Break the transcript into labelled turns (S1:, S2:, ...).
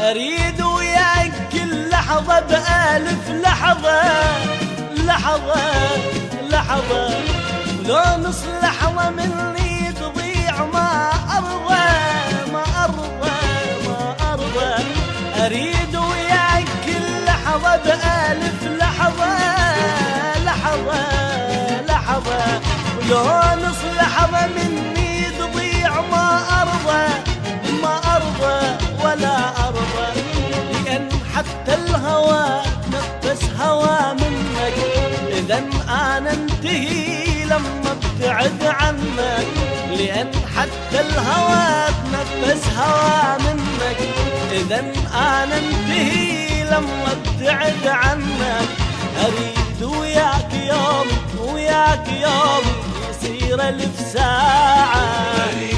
S1: أريد وياك كل لحظة بألف لحظة، لحظة لحظة، ولو نص لحظة مني تضيع ما أرضى، ما أرضى، ما أرضى. أريد وياك كل لحظة بألف لحظة، لحظة لحظة، ولو نص لحظة مني تضيع ما أرضى، ما أرضى ولا أرضى. لأن حتى الهوى تنفس هوى منك، إذا أنا انتهي لما ابتعد عنك. لأن حتى الهوى تنفس هوى منك، إذا أنا انتهي لما ابتعد عنك. أريد وياك يوم، وياك يوم يصير ألف ساعة.